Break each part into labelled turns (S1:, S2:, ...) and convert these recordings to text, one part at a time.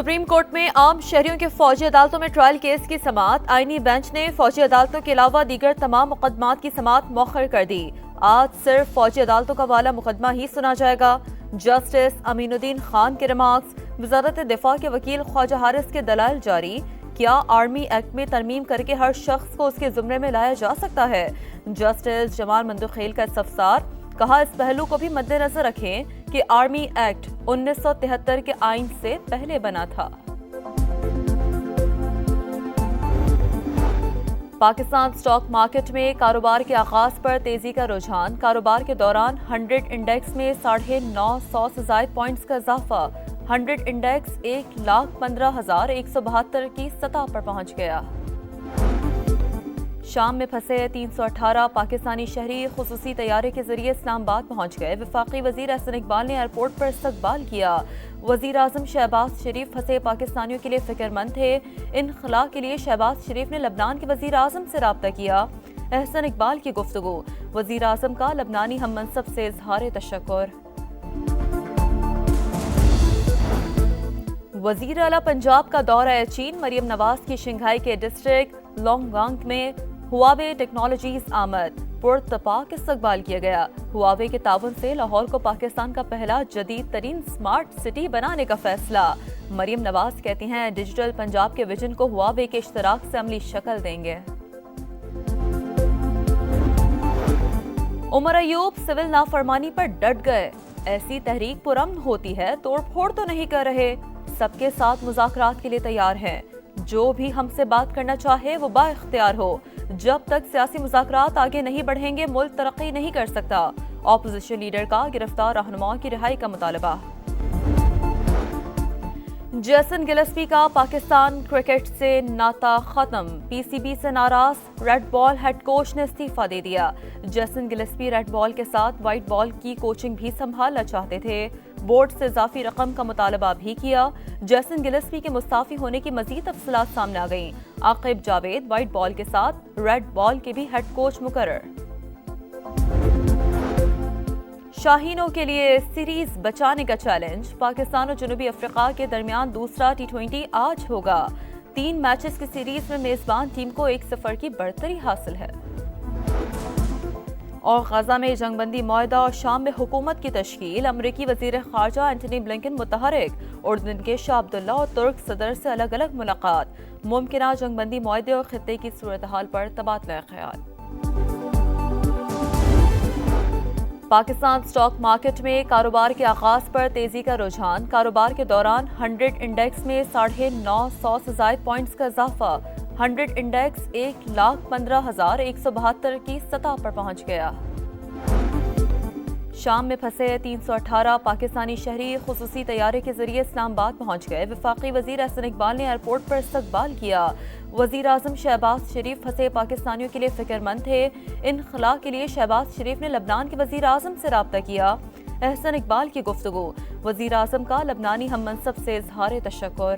S1: Supreme court میں عام شہریوں کے فوجی عدالتوں میں ٹرائل کیس کی سماعت۔ آئینی بینچ نے فوجی عدالتوں کے علاوہ دیگر تمام مقدمات کی سماعت مؤخر کر دی۔ آج صرف فوجی عدالتوں کا والا مقدمہ ہی سنا جائے گا۔ جسٹس امین الدین خان کے ریمارکس۔ وزارت دفاع کے وکیل خواجہ حارث کے دلائل جاری۔ کیا آرمی ایکٹ میں ترمیم کر کے ہر شخص کو اس کے زمرے میں لایا جا سکتا ہے؟ جسٹس جمال مندوخیل کا استفسار۔ کہا اس پہلو کو بھی مد نظر رکھیں کہ آرمی ایکٹ 1973 کے آئین سے پہلے بنا تھا۔ پاکستان سٹاک مارکیٹ میں کاروبار کے آغاز پر تیزی کا رجحان۔ کاروبار کے دوران 100 انڈیکس میں 950 سے زائد پوائنٹس کا اضافہ۔ 100 انڈیکس 1,15,172 کی سطح پر پہنچ گیا۔ شام میں پھنسے 318 پاکستانی شہری خصوصی طیارے کے ذریعے اسلام آباد پہنچ گئے۔ وفاقی وزیر احسن اقبال نے ایئرپورٹ پر استقبال کیا۔ وزیر اعظم شہباز شریف پھنسے پاکستانیوں کے لیے فکر مند تھے۔ انخلاء کے لیے شہباز شریف نے لبنان کے وزیر اعظم سے رابطہ کیا۔ احسن اقبال کی گفتگو۔ وزیر اعظم کا لبنانی ہم منصب سے اظہار تشکر۔ وزیر اعلیٰ پنجاب کا دورہ چین۔ مریم نواز کی شنگھائی کے ڈسٹرکٹ لانگ وانگ میں ہواوے ٹیکنالوجیز آمد۔ پرتپاک استقبال کیا گیا۔ ہواوے کے تعاون سے لاہور کو پاکستان کا پہلا جدید ترین سمارٹ سٹی بنانے کا فیصلہ۔ مریم نواز کہتی ہیں ڈیجیٹل پنجاب کے ویژن کو ہواوے کے اشتراک سے عملی شکل دیں گے۔ عمر ایوب سول نافرمانی پر ڈٹ گئے۔ ایسی تحریک پرامن ہوتی ہے، توڑ پھوڑ تو نہیں کر رہے، سب کے ساتھ مذاکرات کے لیے تیار ہیں۔ جو بھی ہم سے بات کرنا چاہے وہ با اختیار ہو۔ جب تک سیاسی مذاکرات آگے نہیں بڑھیں گے ملک ترقی نہیں کر سکتا۔ اپوزیشن لیڈر کا گرفتار رہنماؤں کی رہائی کا مطالبہ۔ جیسن گلسپی کا پاکستان کرکٹ سے ناطا ختم۔ پی سی بی سے ناراض ریڈ بال ہیڈ کوچ نے استعفیٰ دے دیا۔ جیسن گلسپی ریڈ بال کے ساتھ وائٹ بال کی کوچنگ بھی سنبھالنا چاہتے تھے۔ بورڈ سے اضافی رقم کا مطالبہ بھی کیا۔ جیسن گلسپی کے مستعفی ہونے کی مزید تفصیلات سامنے آ گئیں۔ عاقب جاوید وائٹ بال کے ساتھ ریڈ بال کے بھی ہیڈ کوچ مقرر۔ شاہینوں کے لیے سیریز بچانے کا چیلنج۔ پاکستان اور جنوبی افریقہ کے درمیان دوسرا ٹی20 آج ہوگا۔ 3 میچز کی سیریز میں میزبان ٹیم کو 1-0 کی برتری حاصل ہے۔ اور غزہ میں جنگ بندی معاہدہ اور شام میں حکومت کی تشکیل۔ امریکی وزیر خارجہ اینٹونی بلنکن متحرک۔ اردن کے شاہ عبداللہ اور ترک صدر سے الگ الگ ملاقات۔ ممکنہ جنگ بندی معاہدے اور خطے کی صورتحال پر تبادلہ خیال۔ پاکستان سٹاک مارکیٹ میں کاروبار کے آغاز پر تیزی کا رجحان۔ کاروبار کے دوران 100 انڈیکس میں 950 سے زائد پوائنٹس کا اضافہ۔ 100 انڈیکس 1,15,172 کی سطح پر پہنچ گیا۔ شام میں پھنسے 318 پاکستانی شہری خصوصی طیارے کے ذریعے اسلام آباد پہنچ گئے۔ وفاقی وزیر احسن اقبال نے ایئرپورٹ پر استقبال کیا۔ وزیر اعظم شہباز شریف پھنسے پاکستانیوں کے لیے فکر مند تھے۔ انخلاء کے لیے شہباز شریف نے لبنان کے وزیر اعظم سے رابطہ کیا۔ احسن اقبال کی گفتگو۔ وزیر اعظم کا لبنانی ہم منصب سے اظہار تشکر۔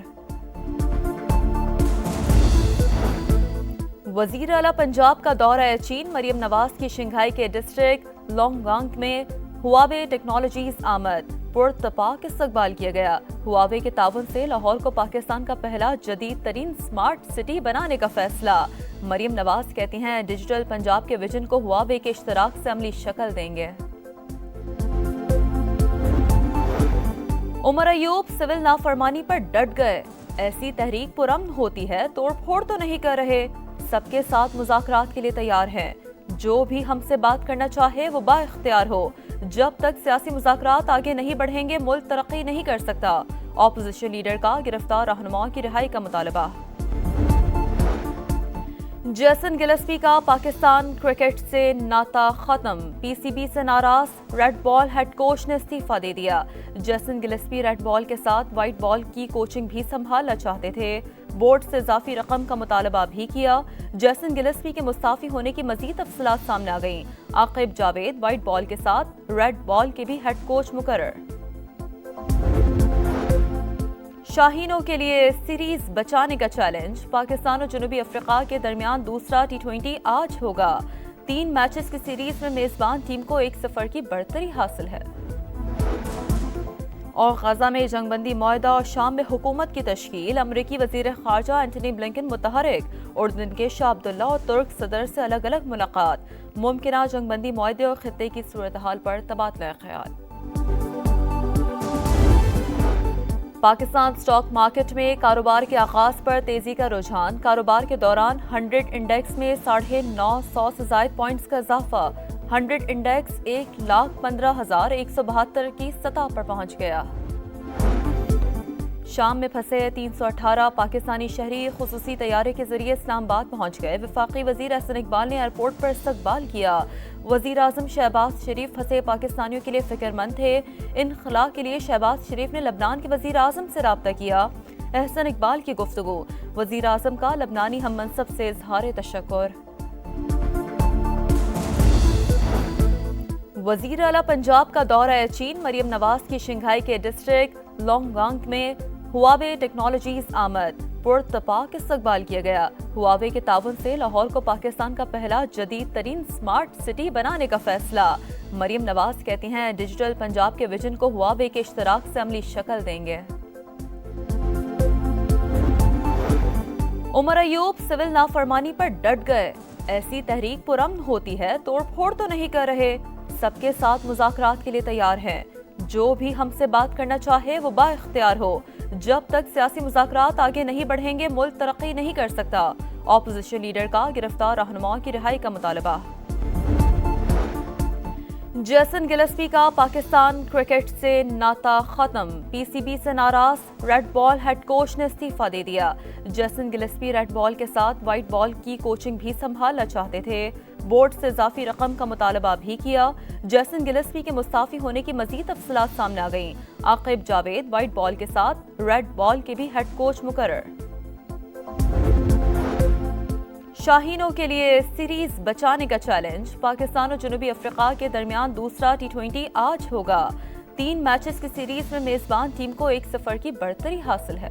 S1: وزیر اعلیٰ پنجاب کا دورہ چین۔ مریم نواز کی شنگھائی کے ڈسٹرکٹ لانگ وانگ میں ہواوے ٹیکنالوجیز آمد۔ پرتپاک استقبال کیا گیا۔ ہواوے کے تعاون سے لاہور کو پاکستان کا پہلا جدید ترین سمارٹ سٹی بنانے کا فیصلہ۔ مریم نواز کہتی ہیں ڈیجیٹل پنجاب کے ویژن کو ہواوے کے اشتراک سے عملی شکل دیں گے۔ عمر ایوب سول نافرمانی پر ڈٹ گئے۔ ایسی تحریک پرامن ہوتی ہے، توڑ پھوڑ تو نہیں کر رہے، سب کے ساتھ مذاکرات کے لیے تیار ہیں۔ جو بھی ہم سے بات کرنا چاہے وہ با اختیار ہو۔ جب تک سیاسی مذاکرات آگے نہیں بڑھیں گے ملک ترقی نہیں کر سکتا۔ اپوزیشن لیڈر کا گرفتار رہنماؤں کی رہائی کا مطالبہ۔ جیسن گلسپی کا پاکستان کرکٹ سے ناطا ختم۔ پی سی بی سے ناراض ریڈ بال ہیڈ کوچ نے استعفیٰ دے دیا۔ جیسن گلسپی ریڈ بال کے ساتھ وائٹ بال کی کوچنگ بھی سنبھالنا چاہتے تھے۔ بورڈ سے اضافی رقم کا مطالبہ بھی کیا۔ جیسن گلسپی کے مستعفی ہونے کی مزید تفصیلات سامنے آ گئیں۔ عاقب جاوید وائٹ بال کے ساتھ ریڈ بال کے بھی ہیڈ کوچ مقرر۔ شاہینوں کے لیے سیریز بچانے کا چیلنج۔ پاکستان اور جنوبی افریقہ کے درمیان دوسرا ٹی20 آج ہوگا۔ 3 میچز کی سیریز میں میزبان ٹیم کو 1-0 کی برتری حاصل ہے۔ اور غزہ میں جنگ بندی معاہدہ اور شام میں حکومت کی تشکیل، امریکی وزیر خارجہ اینٹنی بلنکن متحرک، اردن کے شاہ عبداللہ اور ترک صدر سے الگ الگ ملاقات، ممکنہ جنگ بندی معاہدے اور خطے کی صورتحال پر تبادلہ خیال۔ پاکستان سٹاک مارکیٹ میں کاروبار کے آغاز پر تیزی کا رجحان، کاروبار کے دوران 100 انڈیکس میں 950 سے زائد پوائنٹس کا اضافہ، 100 انڈیکس 1,15,172 کی سطح پر پہنچ گیا۔ شام میں پھنسے 318 پاکستانی شہری خصوصی طیارے کے ذریعے اسلام آباد پہنچ گئے، وفاقی وزیر احسن اقبال نے ایئرپورٹ پر استقبال کیا۔ وزیر اعظم شہباز شریف پھنسے پاکستانیوں کے لیے فکر مند تھے، انخلاء کے لیے شہباز شریف نے لبنان کے وزیر اعظم سے رابطہ کیا۔ احسن اقبال کی گفتگو، وزیر اعظم کا لبنانی ہم منصب سے اظہار تشکر۔ وزیر اعلیٰ پنجاب کا دورہ چین، مریم نواز کی شنگھائی کے ڈسٹرکٹ لانگ وانگ میں ہواوے ٹیکنالوجیز آمد، پرتپاک استقبال کیا گیا۔ ہواوے کے تعاون سے لاہور کو پاکستان کا پہلا جدید ترین سمارٹ سٹی بنانے کا فیصلہ۔ مریم نواز کہتی ہیں ڈیجیٹل پنجاب کے ویژن کو ہواوے کے اشتراک سے عملی شکل دیں گے۔ عمر ایوب سول نافرمانی پر ڈٹ گئے، ایسی تحریک پرامن ہوتی ہے، توڑ پھوڑ تو نہیں کر رہے، سب کے ساتھ مذاکرات کے لیے تیار ہیں، جو بھی ہم سے بات کرنا چاہے وہ با اختیار ہو، جب تک سیاسی مذاکرات آگے نہیں بڑھیں گے ملک ترقی نہیں کر سکتا۔ اپوزیشن لیڈر کا گرفتار رہنماؤں کی رہائی کا مطالبہ۔ جیسن گلسپی کا پاکستان کرکٹ سے ناتا ختم، پی سی بی سے ناراض ریڈ بال ہیڈ کوچ نے استعفیٰ دے دیا۔ جیسن گلسپی ریڈ بال کے ساتھ وائٹ بال کی کوچنگ بھی سنبھالنا چاہتے تھے، بورڈ سے اضافی رقم کا مطالبہ بھی کیا۔ جیسن گلسپی کے مستعفی ہونے کی مزید تفصیلات سامنے آ گئیں۔ عاقب جاوید وائٹ بال کے ساتھ ریڈ بال کے بھی ہیڈ کوچ مقرر۔ شاہینوں کے لیے سیریز بچانے کا چیلنج، پاکستان اور جنوبی افریقہ کے درمیان دوسرا ٹی20 آج ہوگا۔ 3 میچز کی سیریز میں میزبان ٹیم کو 1-0 کی برتری حاصل ہے۔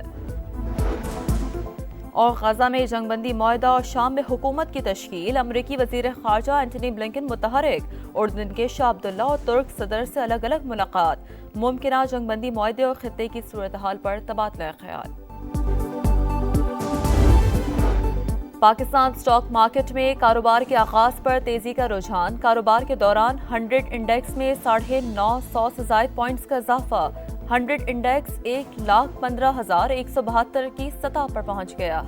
S1: اور غزہ میں جنگ بندی معاہدہ اور شام میں حکومت کی تشکیل، امریکی وزیر خارجہ اینٹنی بلنکن متحرک، اردن کے شاہ عبداللہ اور ترک صدر سے الگ الگ ملاقات، ممکنہ جنگ بندی معاہدے اور خطے کی صورتحال پر تبادلہ خیال۔ پاکستان سٹاک مارکیٹ میں کاروبار کے آغاز پر تیزی کا رجحان، کاروبار کے دوران 100 انڈیکس میں 950 سے زائد پوائنٹس کا اضافہ، 100 انڈیکس 1,15,172 کی سطح پر پہنچ گیا۔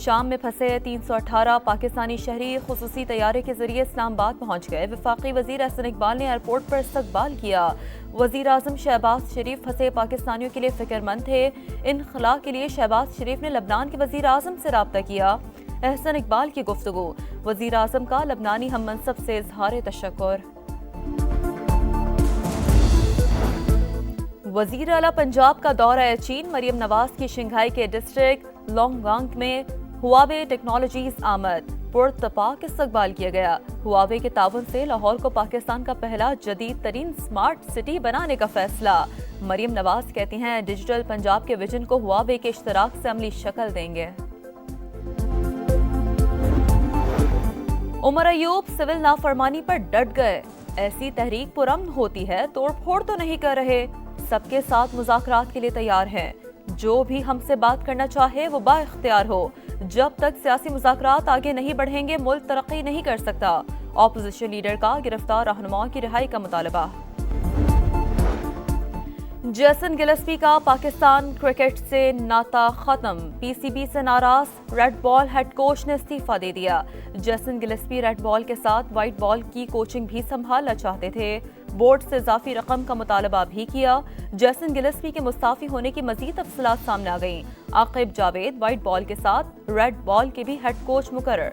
S1: شام میں پھنسے 318 پاکستانی شہری خصوصی طیارے کے ذریعے اسلام آباد پہنچ گئے، وفاقی وزیر احسن اقبال نے ایئرپورٹ پر استقبال کیا۔ وزیر اعظم شہباز شریف پھنسے پاکستانیوں کے لیے فکر مند تھے، انخلاء کے لیے شہباز شریف نے لبنان کے وزیر اعظم سے رابطہ کیا۔ احسن اقبال کی گفتگو، وزیر اعظم کا لبنانی ہم منصب سے اظہار تشکر۔ وزیر اعلیٰ پنجاب کا دورہ چین، مریم نواز کی شنگھائی کے ڈسٹرکٹ لانگ وانگ میں ہواوے ٹیکنالوجیز آمد، پرتپاک استقبال کیا گیا۔ ہواوے کے تعاون سے لاہور کو پاکستان کا پہلا جدید ترین سمارٹ سٹی بنانے کا فیصلہ۔ مریم نواز کہتی ہیں ڈیجیٹل پنجاب کے ویژن کو ہواوے کے اشتراک سے عملی شکل دیں گے۔ عمر ایوب سول نافرمانی پر ڈٹ گئے، ایسی تحریک پرامن ہوتی ہے، توڑ پھوڑ تو نہیں کر رہے، سب کے ساتھ مذاکرات کے لیے تیار ہیں، جو بھی ہم سے بات کرنا چاہے وہ با اختیار ہو، جب تک سیاسی مذاکرات آگے نہیں بڑھیں گے ملک ترقی نہیں کر سکتا۔ اپوزیشن لیڈر کا گرفتار رہنماؤں کی رہائی کا مطالبہ۔ جیسن گلسپی کا پاکستان کرکٹ سے ناتا ختم، پی سی بی سے ناراض ریڈ بال ہیڈ کوچ نے استعفیٰ دے دیا۔ جیسن گلسپی ریڈ بال کے ساتھ وائٹ بال کی کوچنگ بھی سنبھالنا چاہتے تھے، بورڈ سے اضافی رقم کا مطالبہ بھی کیا۔ جیسن گلسپی کے مستعفی ہونے کی مزید تفصیلات سامنے آ گئیں۔ عاقب جاوید وائٹ بال کے ساتھ ریڈ بال کے بھی ہیڈ کوچ مقرر۔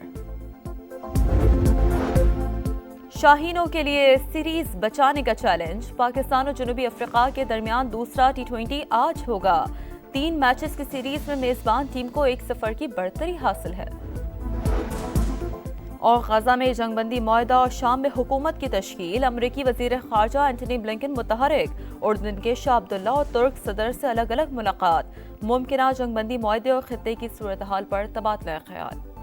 S1: شاہینوں کے لیے سیریز بچانے کا چیلنج، پاکستان اور جنوبی افریقہ کے درمیان دوسرا ٹی20 آج ہوگا۔ 3 میچز کی سیریز میں میزبان ٹیم کو 1-0 کی برتری حاصل ہے۔ اور غزہ میں جنگ بندی معاہدہ اور شام میں حکومت کی تشکیل، امریکی وزیر خارجہ اینٹنی بلنکن متحرک، اردن کے شاہ عبداللہ اور ترک صدر سے الگ الگ ملاقات، ممکنہ جنگ بندی معاہدے اور خطے کی صورتحال پر تبادلہ خیال۔